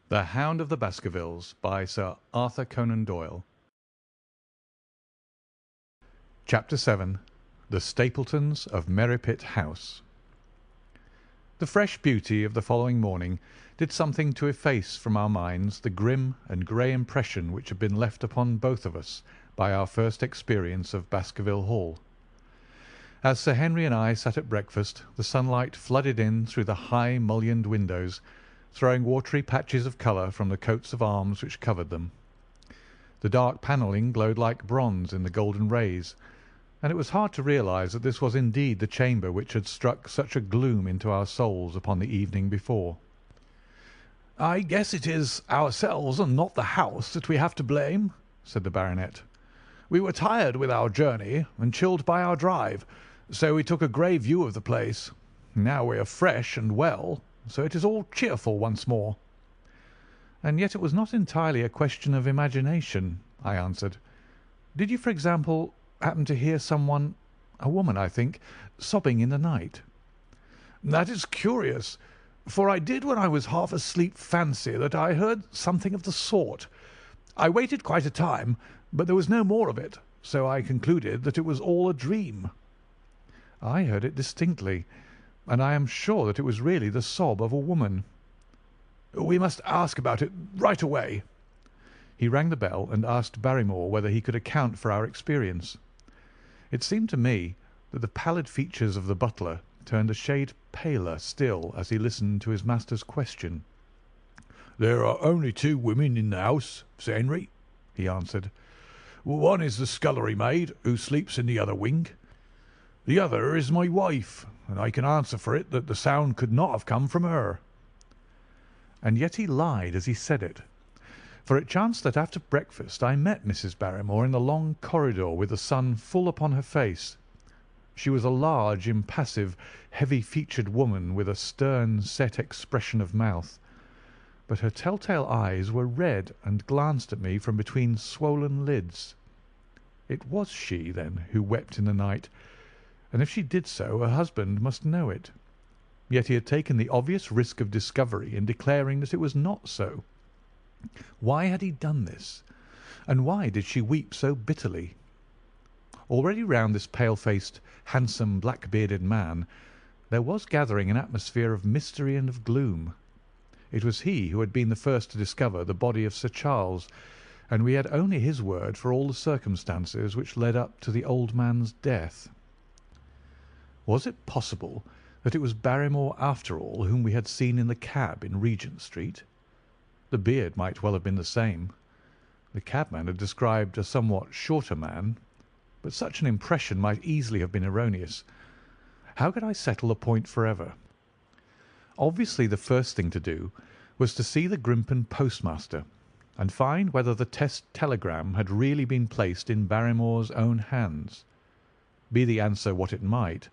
The Hound of the Baskervilles by Sir Arthur Conan Doyle. Chapter 7. The Stapletons of Merripit House. The fresh beauty of the following morning did something to efface from our minds the grim and grey impression which had been left upon both of us by our first experience of Baskerville Hall. As Sir Henry and I sat at breakfast, the sunlight flooded in through the high mullioned windows, throwing watery patches of colour from the coats of arms which covered them. The dark panelling glowed like bronze in the golden rays, and it was hard to realise that this was indeed the chamber which had struck such a gloom into our souls upon the evening before. "I guess it is ourselves and not the house that we have to blame," said the baronet. "We were tired with our journey and chilled by our drive, so we took a grey view of the place. Now we are fresh and well, so it is all cheerful once more." "And yet it was not entirely a question of imagination," I answered. "Did you, for example, happen to hear someone, a woman, I think, sobbing in the night?" "That is curious, for I did when I was half asleep fancy that I heard something of the sort. I waited quite a time, but there was no more of it, so I concluded that it was all a dream." "I heard it distinctly, and I am sure that it was really the sob of a woman." "We must ask about it right away." He rang the bell and asked Barrymore whether he could account for our experience. It seemed to me that the pallid features of the butler turned a shade paler still as he listened to his master's question. "There are only two women in the house, Sir Henry," he answered. "One is the scullery maid, who sleeps in the other wing. The other is my wife, and I can answer for it that the sound could not have come from her." And yet he lied as he said it, for it chanced that after breakfast I met Mrs. Barrymore in the long corridor with the sun full upon her face. She was a large, impassive, heavy-featured woman with a stern, set expression of mouth, but her telltale eyes were red and glanced at me from between swollen lids. It was she, then, who wept in the night, and if she did so her husband must know it. Yet he had taken the obvious risk of discovery in declaring that it was not so. Why had he done this, and why did she weep so bitterly? Already round this pale-faced, handsome, black-bearded man there was gathering an atmosphere of mystery and of gloom. It was he who had been the first to discover the body of Sir Charles, and we had only his word for all the circumstances which led up to the old man's death. Was it possible that it was Barrymore after all whom we had seen in the cab in Regent Street? The beard might well have been the same. The cabman had described a somewhat shorter man, but such an impression might easily have been erroneous. How could I settle the point forever? Obviously the first thing to do was to see the Grimpen postmaster and find whether the test telegram had really been placed in Barrymore's own hands. Be the answer what it might,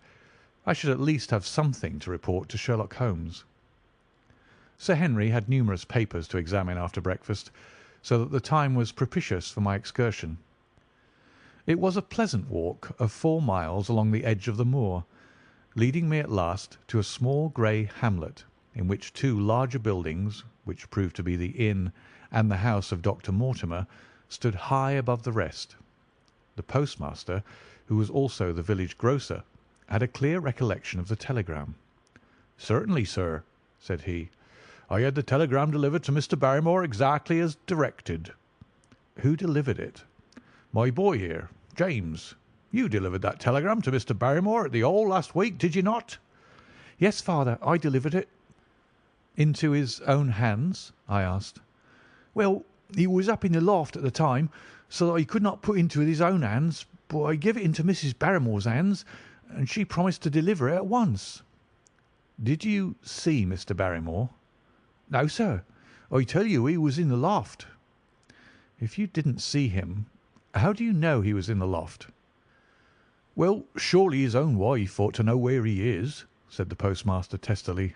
I should at least have something to report to Sherlock Holmes. Sir Henry had numerous papers to examine after breakfast, so that the time was propitious for my excursion. It was a pleasant walk of 4 miles along the edge of the moor, leading me at last to a small grey hamlet in which two larger buildings, which proved to be the inn and the house of Dr. Mortimer, stood high above the rest. The postmaster, who was also the village grocer, had a clear recollection of the telegram. "Certainly, sir," said he. "I had the telegram delivered to Mr. Barrymore exactly as directed." "Who delivered it?" "My boy here, James. You delivered that telegram to Mr. Barrymore at the Hall last week, did you not?" "Yes, father, I delivered it." "Into his own hands?" I asked. "Well, he was up in the loft at the time, so that he could not put into his own hands, but I gave it into Mrs. Barrymore's hands, and she promised to deliver it at once." "Did you see Mr. Barrymore?" "No, sir. I tell you he was in the loft." "If you didn't see him, how do you know he was in the loft?" "Well, surely his own wife ought to know where he is," said the postmaster testily.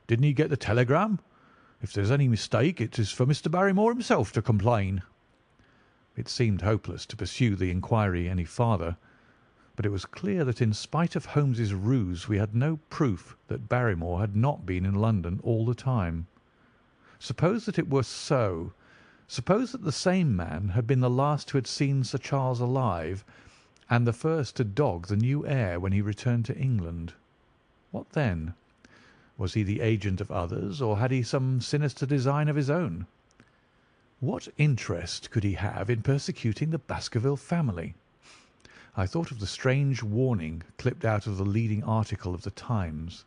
"Didn't he get the telegram? If there's any mistake, it is for Mr. Barrymore himself to complain." It seemed hopeless to pursue the inquiry any farther, but it was clear that in spite of Holmes's ruse we had no proof that Barrymore had not been in London all the time. Suppose that it were so. Suppose that the same man had been the last who had seen Sir Charles alive, and the first to dog the new heir when he returned to England. What then? Was he the agent of others, or had he some sinister design of his own? What interest could he have in persecuting the Baskerville family? I thought of the strange warning clipped out of the leading article of the Times.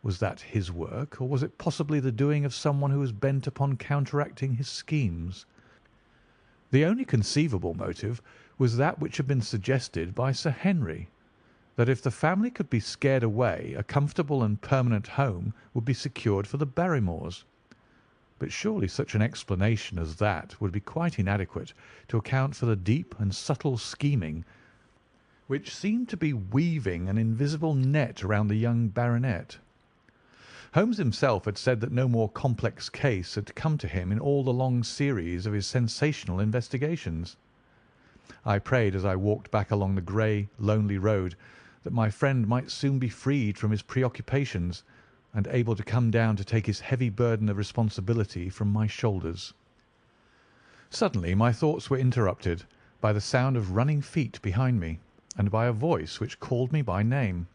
Was that his work, or was it possibly the doing of someone who was bent upon counteracting his schemes? The only conceivable motive was that which had been suggested by Sir Henry, that if the family could be scared away, a comfortable and permanent home would be secured for the Barrymores. But surely such an explanation as that would be quite inadequate to account for the deep and subtle scheming which seemed to be weaving an invisible net around the young baronet. Holmes himself had said that no more complex case had come to him in all the long series of his sensational investigations. I prayed as I walked back along the grey, lonely road that my friend might soon be freed from his preoccupations and able to come down to take his heavy burden of responsibility from my shoulders. Suddenly my thoughts were interrupted by the sound of running feet behind me, and by a voice which called me by name.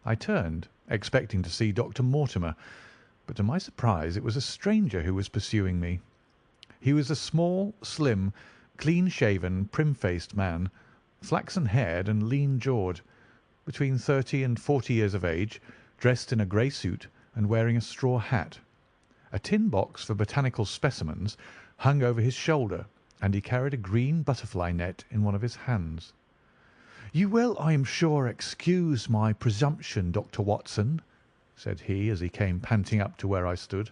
I turned, expecting to see Dr. Mortimer, but to my surprise it was a stranger who was pursuing me. He was a small, slim, clean-shaven, prim-faced man, flaxen-haired and lean-jawed, between 30 and 40 years of age, dressed in a grey suit and wearing a straw hat. A tin box for botanical specimens hung over his shoulder, and he carried a green butterfly net in one of his hands. "You will, I am sure, excuse my presumption, Dr. Watson," said he as he came panting up to where I stood.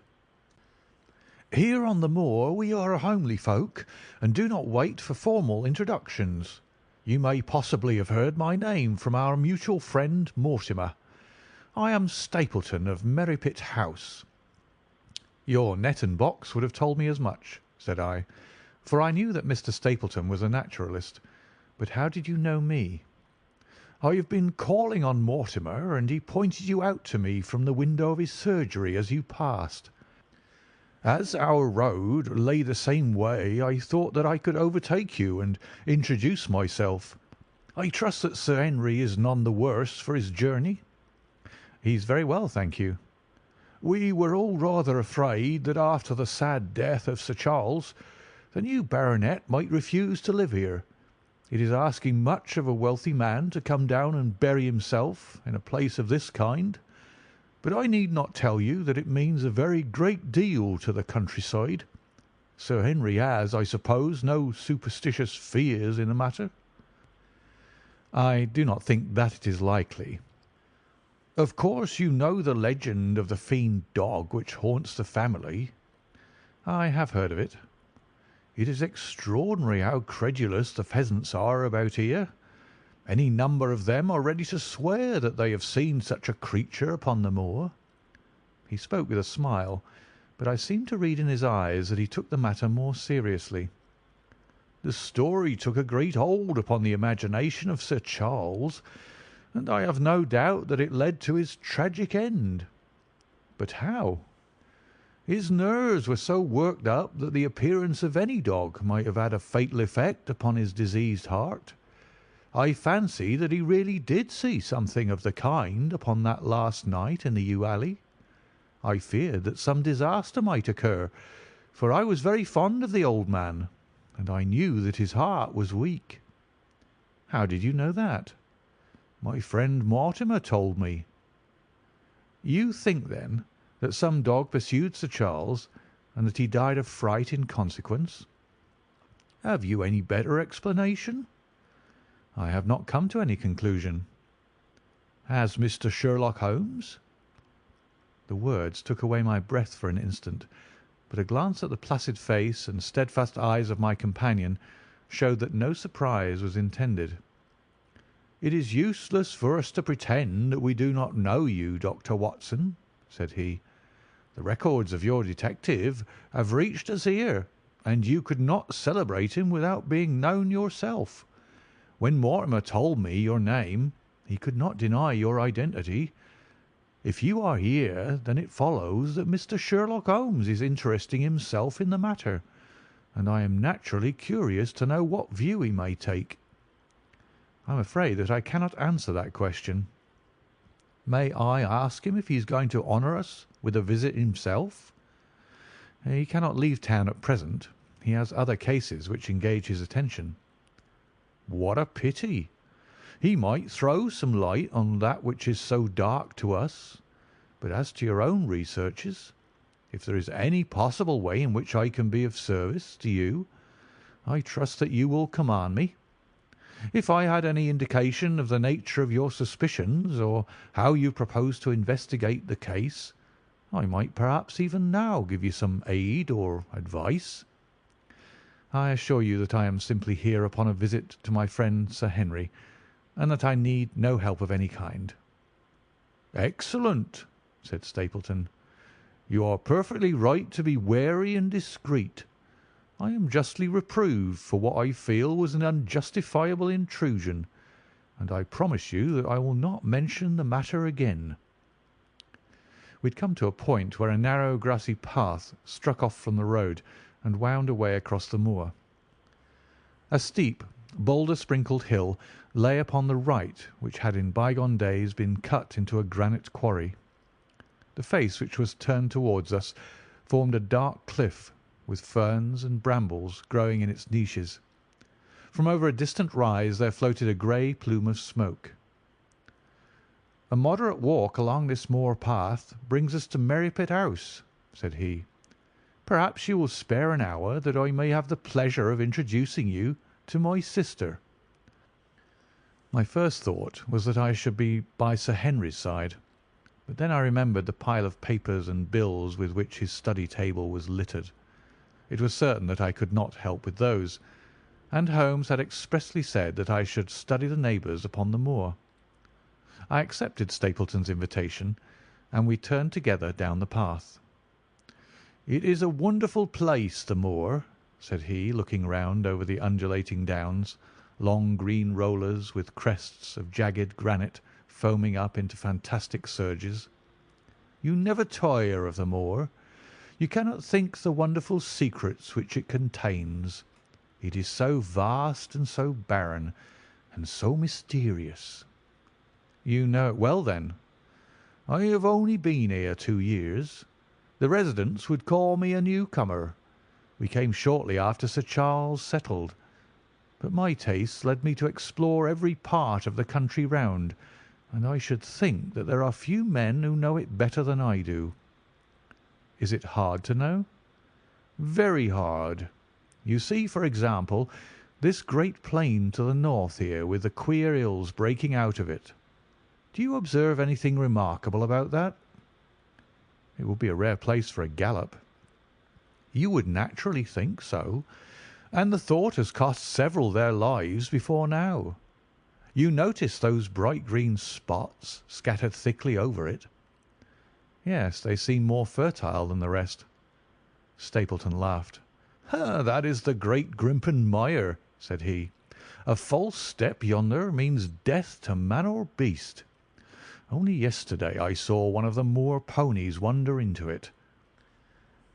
"Here on the moor we are a homely folk, and do not wait for formal introductions. You may possibly have heard my name from our mutual friend Mortimer. I am Stapleton of Merripit House." "Your net and box would have told me as much," said I, for I knew that Mr. Stapleton was a naturalist. "But how did you know me?" "I have been calling on Mortimer, and he pointed you out to me from the window of his surgery as you passed. As our road lay the same way, I thought that I could overtake you and introduce myself. I trust that Sir Henry is none the worse for his journey." "He's very well, thank you." "We were all rather afraid that after the sad death of Sir Charles, the new baronet might refuse to live here. It is asking much of a wealthy man to come down and bury himself in a place of this kind, but I need not tell you that it means a very great deal to the countryside. Sir Henry has, I suppose, no superstitious fears in the matter?" "I do not think that it is likely." "Of course you know the legend of the fiend dog which haunts the family?" "I have heard of it." "It is extraordinary how credulous the pheasants are about here. Any number of them are ready to swear that they have seen such a creature upon the moor." He spoke with a smile, but I seemed to read in his eyes that he took the matter more seriously. "The story took a great hold upon the imagination of Sir Charles, and I have no doubt that it led to his tragic end." "But how?" "His nerves were so worked up that the appearance of any dog might have had a fatal effect upon his diseased heart. I fancy that he really did see something of the kind upon that last night in the yew alley. I feared that some disaster might occur, for I was very fond of the old man, and I knew that his heart was weak." "How did you know that?" "My friend Mortimer told me." "You think, then, that some dog pursued Sir Charles, and that he died of fright in consequence?" "Have you any better explanation?" "I have not come to any conclusion." "Has Mr. Sherlock Holmes?" The words took away my breath for an instant, but a glance at the placid face and steadfast eyes of my companion showed that no surprise was intended. "It is useless for us to pretend that we do not know you, Dr. Watson," said he. "The records of your detective have reached us here, and you could not celebrate him without being known yourself. When Mortimer told me your name, he could not deny your identity. If you are here, then it follows that Mr. Sherlock Holmes is interesting himself in the matter, and I am naturally curious to know what view he may take." "I am afraid that I cannot answer that question." "May I ask him if he is going to honour us with a visit himself?" "He cannot leave town at present. He has other cases which engage his attention." "What a pity! He might throw some light on that which is so dark to us. But as to your own researches, if there is any possible way in which I can be of service to you, I trust that you will command me. If I had any indication of the nature of your suspicions, or how you propose to investigate the case, I might perhaps even now give you some aid or advice." "I assure you that I am simply here upon a visit to my friend Sir Henry, and that I need no help of any kind." "Excellent," said Stapleton. "You are perfectly right to be wary and discreet. I am justly reproved for what I feel was an unjustifiable intrusion, and I promise you that I will not mention the matter again." We had come to a point where a narrow grassy path struck off from the road and wound away across the moor. A steep, boulder-sprinkled hill lay upon the right, which had in bygone days been cut into a granite quarry. The face which was turned towards us formed a dark cliff, with ferns and brambles growing in its niches. From over a distant rise there floated a grey plume of smoke. "A moderate walk along this moor path brings us to Merripit House," said he. "Perhaps you will spare an hour that I may have the pleasure of introducing you to my sister." My first thought was that I should be by Sir Henry's side, but then I remembered the pile of papers and bills with which his study table was littered. It was certain that I could not help with those, and Holmes had expressly said that I should study the neighbours upon the moor. I accepted Stapleton's invitation, and we turned together down the path. "It is a wonderful place, the moor," said he, looking round over the undulating downs, long green rollers with crests of jagged granite foaming up into fantastic surges. "You never tire of the moor. You cannot think the wonderful secrets which it contains. It is so vast and so barren, and so mysterious." "You know it well, then?" "I have only been here 2 years. The residents would call me a newcomer. We came shortly after Sir Charles settled, but my tastes led me to explore every part of the country round, and I should think that there are few men who know it better than I do." "Is it hard to know?" "Very hard. You see, for example, this great plain to the north here, with the queer hills breaking out of it. Do you observe anything remarkable about that?" "It would be a rare place for a gallop." "You would naturally think so, and the thought has cost several their lives before now. You notice those bright green spots scattered thickly over it?" "Yes, they seem more fertile than the rest." Stapleton laughed. "That is the great Grimpen Mire," said he. "A false step yonder means death to man or beast. Only yesterday I saw one of the moor ponies wander into it.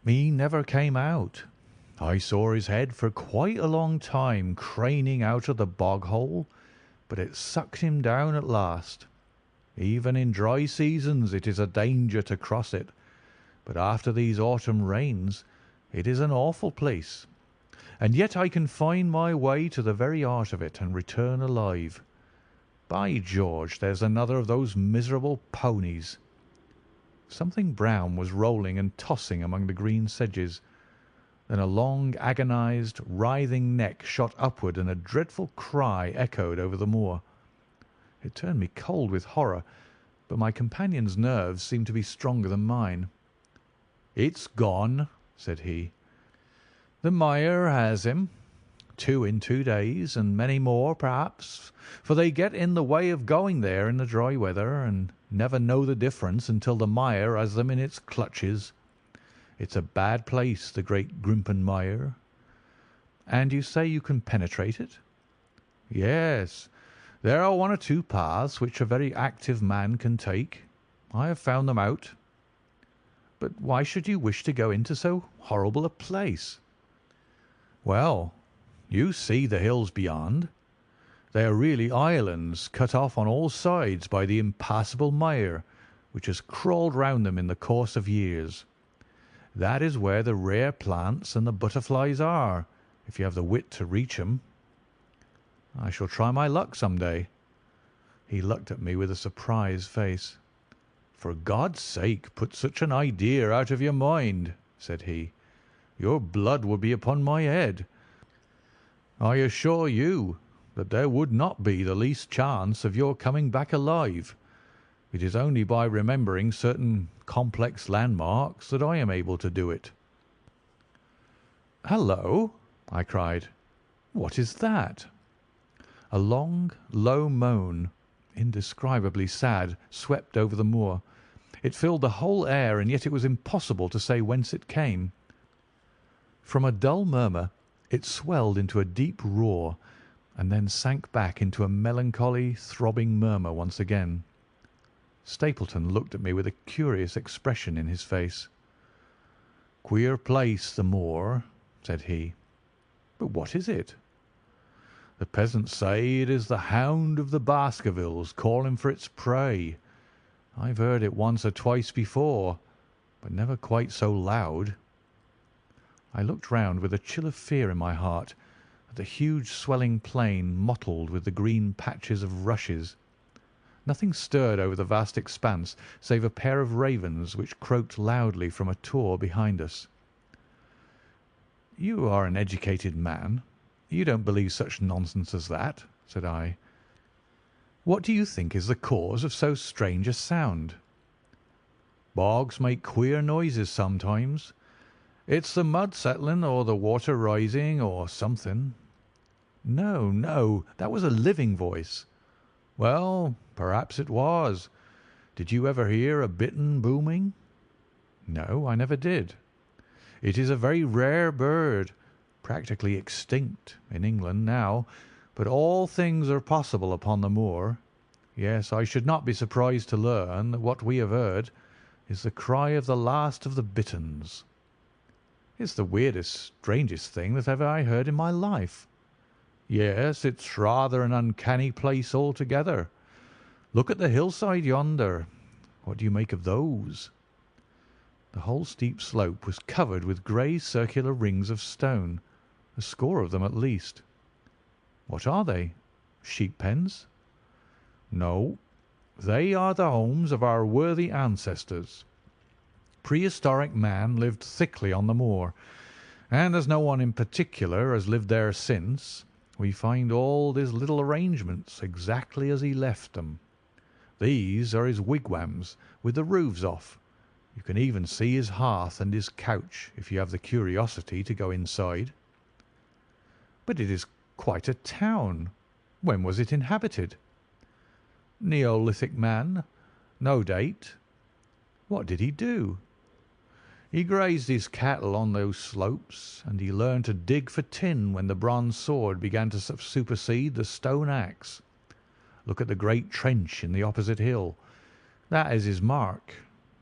He never came out. I saw his head for quite a long time craning out of the bog hole, but it sucked him down at last. Even in dry seasons it is a danger to cross it, but after these autumn rains it is an awful place. And yet I can find my way to the very heart of it and return alive. By George, there's another of those miserable ponies." Something brown was rolling and tossing among the green sedges. Then a long, agonized, writhing neck shot upward, and a dreadful cry echoed over the moor. It turned me cold with horror, but my companion's nerves seemed to be stronger than mine. "It's gone," said he. "The mire has him. 2 in 2 days, and many more, perhaps, for they get in the way of going there in the dry weather, and never know the difference until the mire has them in its clutches. It's a bad place, the great Grimpen Mire." "And you say you can penetrate it?" "Yes. There are 1 or 2 paths which a very active man can take. I have found them out." "But why should you wish to go into so horrible a place?" "Well, you see the hills beyond. They are really islands cut off on all sides by the impassable mire which has crawled round them in the course of years. That is where the rare plants and the butterflies are, if you have the wit to reach 'em." "I shall try my luck some day." He looked at me with a surprised face. "For God's sake, put such an idea out of your mind," said he. "Your blood would be upon my head. I assure you that there would not be the least chance of your coming back alive. It is only by remembering certain complex landmarks that I am able to do it." "Hallo!" I cried. "What is that?" A long, low moan, indescribably sad, swept over the moor. It filled the whole air, and yet it was impossible to say whence it came. From a dull murmur it swelled into a deep roar, and then sank back into a melancholy, throbbing murmur once again. Stapleton looked at me with a curious expression in his face. "Queer place, the moor," said he. "But what is it?" "The peasants say it is the Hound of the Baskervilles calling for its prey. I've heard it once or twice before, but never quite so loud." I looked round with a chill of fear in my heart at the huge swelling plain mottled with the green patches of rushes. Nothing stirred over the vast expanse save a pair of ravens which croaked loudly from a tor behind us. "You are an educated man. You don't believe such nonsense as that," said I. "What do you think is the cause of so strange a sound?" "Bogs make queer noises sometimes. It's the mud settling or the water rising or something." "No, no, that was a living voice." "Well, perhaps it was. Did you ever hear a bittern booming?" "No, I never did." "It is a very rare bird, practically extinct in England now, but all things are possible upon the moor. Yes, I should not be surprised to learn that what we have heard is the cry of the last of the bitterns." "It's the weirdest, strangest thing that ever I heard in my life." "Yes, it's rather an uncanny place altogether. Look at the hillside yonder. What do you make of those?" The whole steep slope was covered with grey circular rings of stone, a score of them at least. "What are they? Sheep pens?" "No, they are the homes of our worthy ancestors. Prehistoric man lived thickly on the moor, and as no one in particular has lived there since, we find all his little arrangements exactly as he left them. These are his wigwams with the roofs off. You can even see his hearth and his couch if you have the curiosity to go inside." "But it is quite a town. When was it inhabited?" "Neolithic man. No date." "What did he do?" "He grazed his cattle on those slopes, and he learned to dig for tin when the bronze sword began to supersede the stone axe. Look at the great trench in the opposite hill. That is his mark.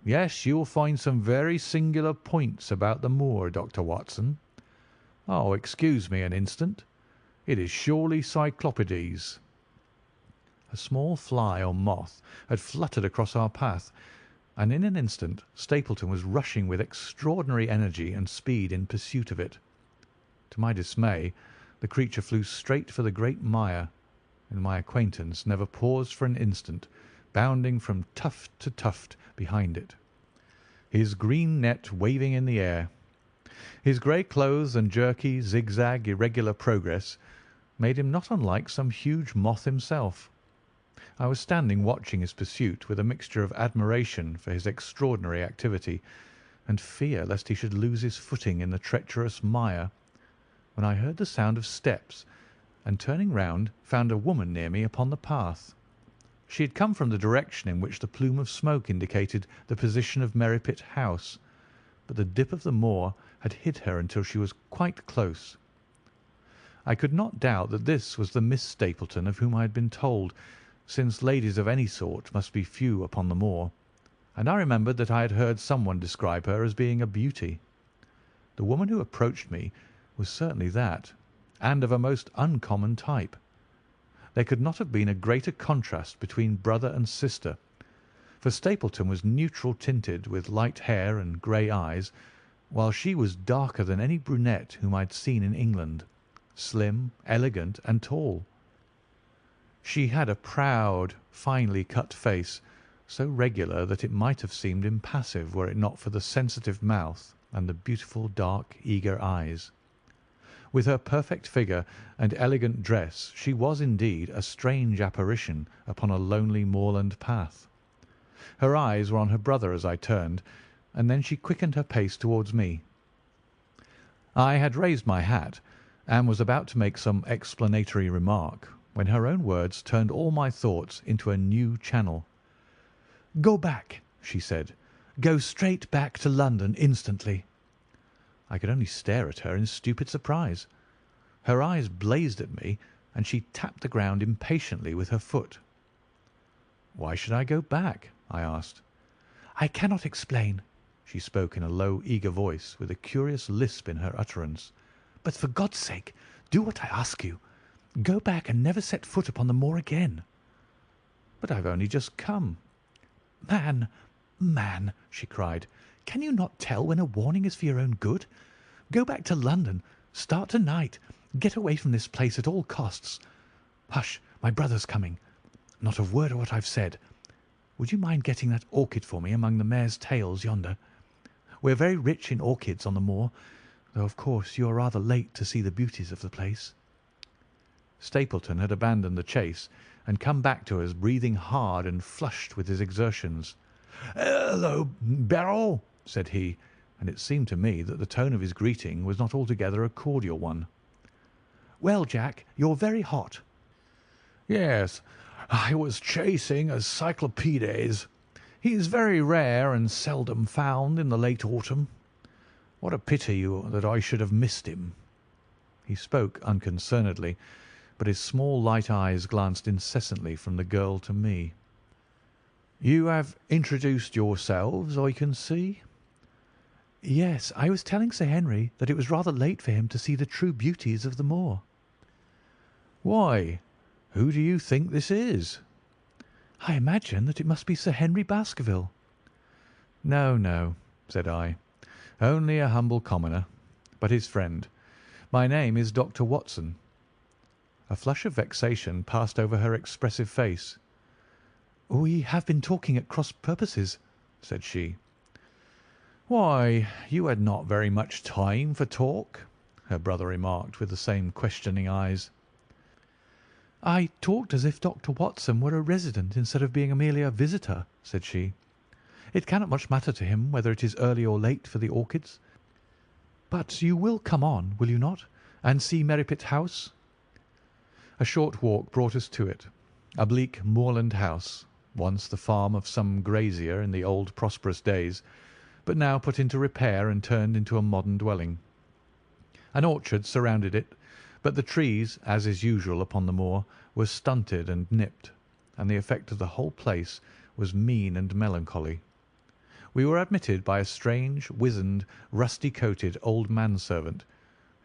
Yes, you will find some very singular points about the moor, Dr. Watson. Oh, excuse me an instant. It is surely Cyclopides." A small fly or moth had fluttered across our path, and in an instant Stapleton was rushing with extraordinary energy and speed in pursuit of it. To my dismay, the creature flew straight for the great mire, and my acquaintance never paused for an instant, bounding from tuft to tuft behind it, his green net waving in the air. His grey clothes and jerky, zigzag, irregular progress made him not unlike some huge moth himself. I was standing watching his pursuit with a mixture of admiration for his extraordinary activity and fear lest he should lose his footing in the treacherous mire, when I heard the sound of steps, and turning round found a woman near me upon the path. She had come from the direction in which the plume of smoke indicated the position of Merripit House, but the dip of the moor had hid her until she was quite close. I could not doubt that this was the Miss Stapleton of whom I had been told, since ladies of any sort must be few upon the moor. and I remembered that I had heard someone describe her as being a beauty. The woman who approached me was certainly that, and of a most uncommon type. There could not have been a greater contrast between brother and sister, for Stapleton was neutral tinted, with light hair and grey eyes, while she was darker than any brunette whom I had seen in England, slim, elegant, and tall. She had a proud, finely cut face, so regular that it might have seemed impassive were it not for the sensitive mouth and the beautiful dark, eager eyes. With her perfect figure and elegant dress she was indeed a strange apparition upon a lonely moorland path. Her eyes were on her brother as I turned, and then she quickened her pace towards me. I had raised my hat, and was about to make some explanatory remark, when her own words turned all my thoughts into a new channel. "Go back," she said. "Go straight back to London instantly." I could only stare at her in stupid surprise. Her eyes blazed at me, and she tapped the ground impatiently with her foot. "Why should I go back?" I asked. "I cannot explain." She spoke in a low, eager voice, with a curious lisp in her utterance. "But for God's sake, do what I ask you. Go back and never set foot upon the moor again." "But I've only just come." Man," she cried, "can you not tell when a warning is for your own good? Go back to London. Start to-night. Get away from this place at all costs. Hush, my brother's coming. Not a word of what I've said. Would you mind getting that orchid for me among the mare's tails yonder? We're very rich in orchids on the moor, though of course you are rather late to see the beauties of the place." Stapleton had abandoned the chase and come back to us breathing hard and flushed with his exertions. "Hello, Beryl," said he, and it seemed to me that the tone of his greeting was not altogether a cordial one. "Well, Jack, you're very hot." "Yes, I was chasing a cyclopedes. He is very rare and seldom found in the late autumn. What a pity that I should have missed him." He spoke unconcernedly, but his small light eyes glanced incessantly from the girl to me. "You have introduced yourselves, I can see." "Yes, I was telling Sir Henry that it was rather late for him to see the true beauties of the moor." "Why, who do you think this is?" "I imagine that it must be Sir Henry Baskerville." "No, no," said I, "only a humble commoner, but his friend. My name is Dr. Watson." A flush of vexation passed over her expressive face. "We have been talking at cross purposes," said she. "Why, you had not very much time for talk," her brother remarked with the same questioning eyes. "I talked as if Dr. Watson were a resident instead of being merely a visitor," said she. "It cannot much matter to him whether it is early or late for the orchids. But you will come on, will you not, and see Merripit House?" A short walk brought us to it, a bleak moorland house, once the farm of some grazier in the old prosperous days, but now put into repair and turned into a modern dwelling. An orchard surrounded it, but the trees, as is usual upon the moor, were stunted and nipped, and the effect of the whole place was mean and melancholy. We were admitted by a strange, wizened, rusty-coated old manservant,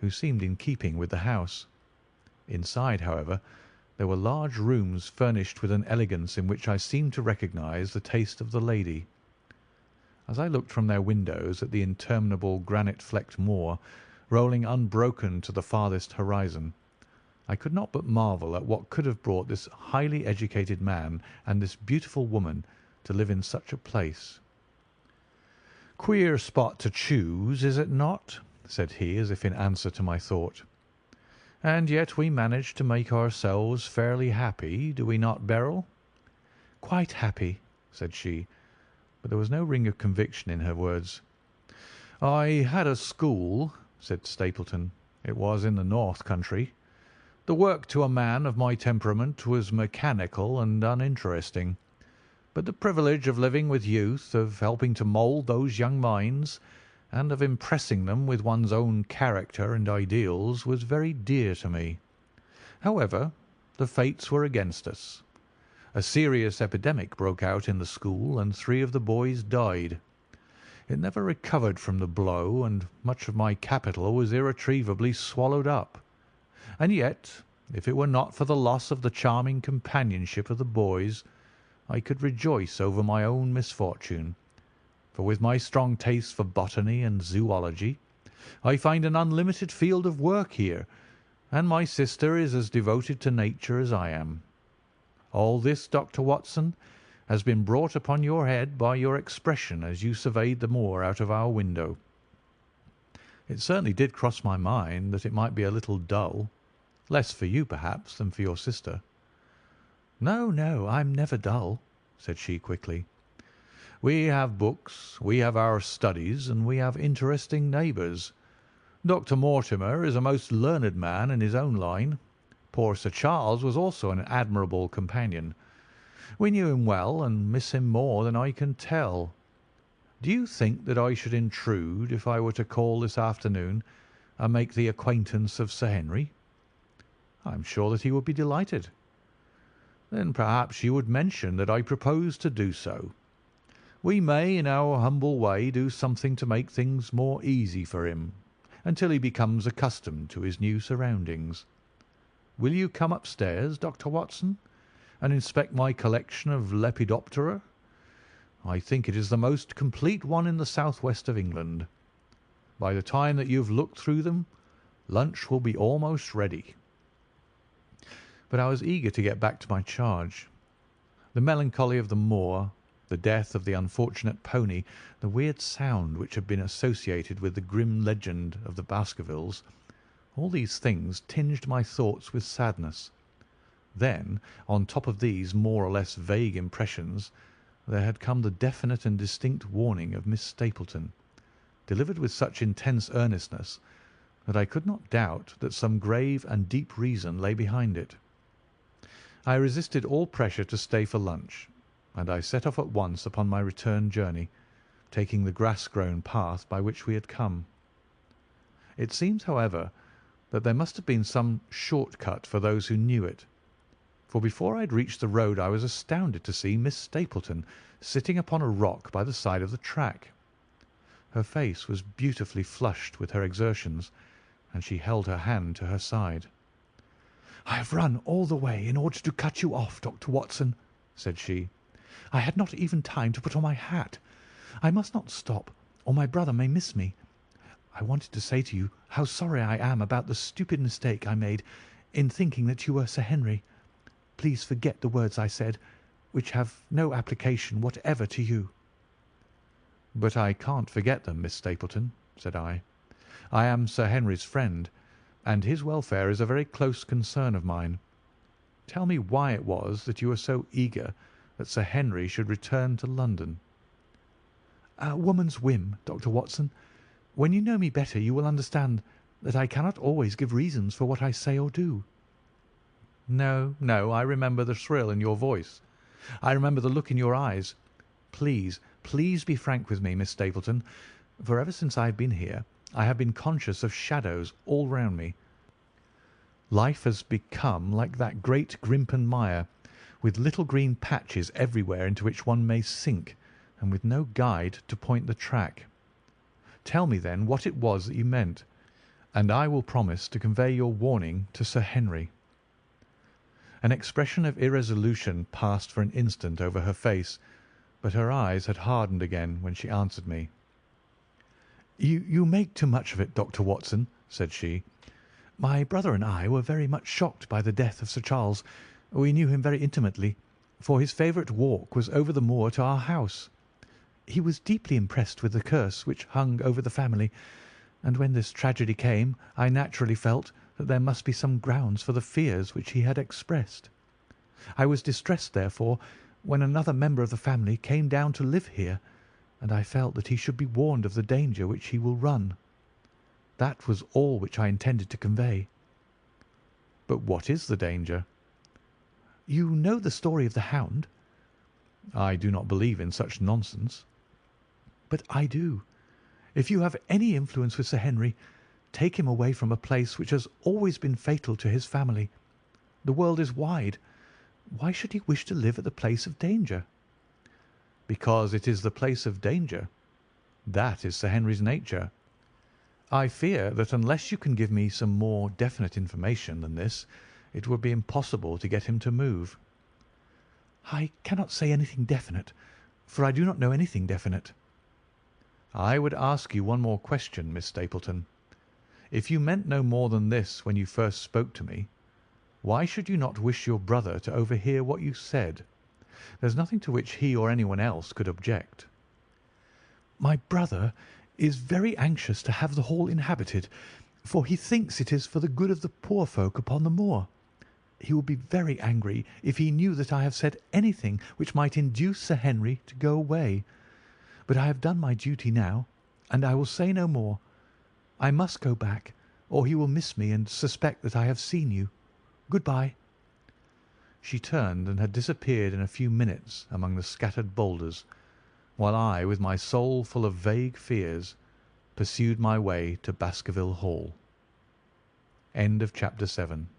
who seemed in keeping with the house. Inside, however, there were large rooms furnished with an elegance in which I seemed to recognize the taste of the lady. As I looked from their windows at the interminable granite-flecked moor, rolling unbroken to the farthest horizon, I could not but marvel at what could have brought this highly educated man and this beautiful woman to live in such a place. "Queer spot to choose, is it not?" said he, as if in answer to my thought. "And yet we manage to make ourselves fairly happy, do we not, Beryl?" "Quite happy," said she, but there was no ring of conviction in her words. "I had a school," said Stapleton. "It was in the north country. The work to a man of my temperament was mechanical and uninteresting, but the privilege of living with youth, of helping to mould those young minds, and of impressing them with one's own character and ideals was very dear to me. However, the fates were against us. A serious epidemic broke out in the school, and 3 of the boys died. It never recovered from the blow, and much of my capital was irretrievably swallowed up. And yet, if it were not for the loss of the charming companionship of the boys, I could rejoice over my own misfortune, for with my strong taste for botany and zoology, I find an unlimited field of work here, and my sister is as devoted to nature as I am. All this, Dr. Watson, has been brought upon your head by your expression as you surveyed the moor out of our window. It certainly did cross my mind that it might be a little dull, less for you, perhaps, than for your sister." "No, no, I'm never dull," said she quickly. "We have books, we have our studies, and we have interesting neighbours. Dr. Mortimer is a most learned man in his own line. Poor Sir Charles was also an admirable companion. We knew him well, and miss him more than I can tell. Do you think that I should intrude if I were to call this afternoon and make the acquaintance of Sir Henry?" "I am sure that he would be delighted." "Then perhaps you would mention that I propose to do so. We may, in our humble way, do something to make things more easy for him, until he becomes accustomed to his new surroundings. Will you come upstairs, Dr. Watson, and inspect my collection of Lepidoptera? I think it is the most complete one in the southwest of England. By the time that you have looked through them, lunch will be almost ready." But I was eager to get back to my charge. The melancholy of the moor, the death of the unfortunate pony, the weird sound which had been associated with the grim legend of the Baskervilles, all these things tinged my thoughts with sadness. Then, on top of these more or less vague impressions, there had come the definite and distinct warning of Miss Stapleton, delivered with such intense earnestness that I could not doubt that some grave and deep reason lay behind it. I resisted all pressure to stay for lunch, and I set off at once upon my return journey, taking the grass-grown path by which we had come. It seems, however, that there must have been some short-cut for those who knew it, for before I had reached the road I was astounded to see Miss Stapleton sitting upon a rock by the side of the track. Her face was beautifully flushed with her exertions, and she held her hand to her side. "I have run all the way in order to cut you off, Dr. Watson," said she. "I had not even time to put on my hat. I must not stop, or my brother may miss me. I wanted to say to you how sorry I am about the stupid mistake I made in thinking that you were Sir Henry. Please forget the words I said, which have no application whatever to you." "But I can't forget them, Miss Stapleton," said I. "I am Sir Henry's friend, and his welfare is a very close concern of mine. Tell me why it was that you were so eager that Sir Henry should return to London." "A woman's whim, Dr. Watson. When you know me better you will understand that I cannot always give reasons for what I say or do." "No, no, I remember the thrill in your voice. I remember the look in your eyes. Please, please be frank with me, Miss Stapleton, for ever since I have been here I have been conscious of shadows all round me. Life has become like that great Grimpen mire, with little green patches everywhere into which one may sink, and with no guide to point the track. Tell me, then, what it was that you meant, and I will promise to convey your warning to Sir Henry." An expression of irresolution passed for an instant over her face, but her eyes had hardened again when she answered me. You make too much of it, Dr. Watson," said she. "My brother and I were very much shocked by the death of Sir Charles. We knew him very intimately, for his favourite walk was over the moor to our house. He was deeply impressed with the curse which hung over the family, and when this tragedy came I naturally felt that there must be some grounds for the fears which he had expressed. I was distressed, therefore, when another member of the family came down to live here, and I felt that he should be warned of the danger which he will run. That was all which I intended to convey." "But what is the danger?" "You know the story of the Hound?" "I do not believe in such nonsense." "But I do. If you have any influence with Sir Henry, take him away from a place which has always been fatal to his family. The world is wide. Why should he wish to live at the place of danger?" "Because it is the place of danger. That is Sir Henry's nature. I fear that unless you can give me some more definite information than this, it would be impossible to get him to move." "I cannot say anything definite, for I do not know anything definite." "I would ask you one more question, Miss Stapleton. If you meant no more than this when you first spoke to me, why should you not wish your brother to overhear what you said? There's nothing to which he or anyone else could object." "My brother is very anxious to have the Hall inhabited, for he thinks it is for the good of the poor folk upon the moor. He would be very angry if he knew that I have said anything which might induce Sir Henry to go away. But I have done my duty now, and I will say no more. I must go back, or he will miss me and suspect that I have seen you. Good-bye." She turned and had disappeared in a few minutes among the scattered boulders, while I, with my soul full of vague fears, pursued my way to Baskerville Hall. End of Chapter 7.